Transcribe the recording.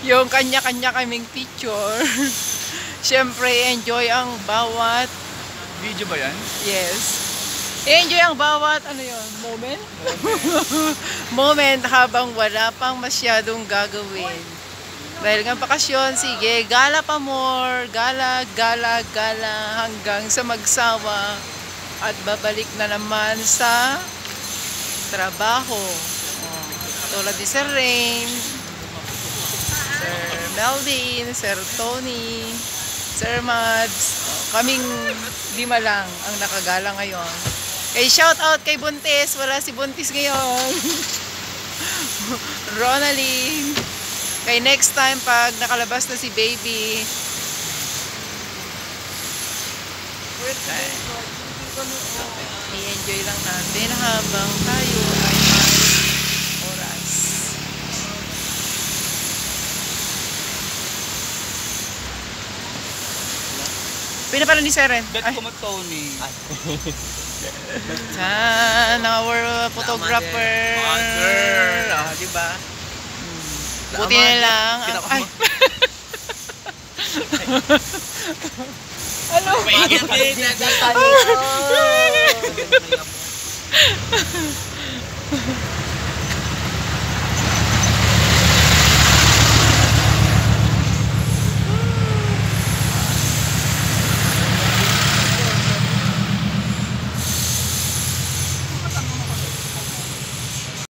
Yung kanya-kanya kaming picture. Siyempre, enjoy ang bawat... Video ba yan? Yes. Enjoy ang bawat, ano yun, moment? Moment habang wala pang masyadong gagawin. Dahil nga bakasyon, sige, gala pa more. Gala, gala, gala hanggang sa magsawa. At babalik na naman sa trabaho. Oh, tulad ni Sir Rain, Sir Melvin, Sir Tony, Sir Mads. Oh, kaming 5 lang ang nakagala ngayon. Okay, shout out kay Buntis. Wala si Buntis ngayon. Ronaline. Okay, next time pag nakalabas na si baby. I-enjoy lang natin habang tayo ay may oras. Pinapala ni Seren. Bet ko mag-Tony. Yan, our photographer. Mother. Oh, diba? Buti na lang. Ay. Ano? May ingat din.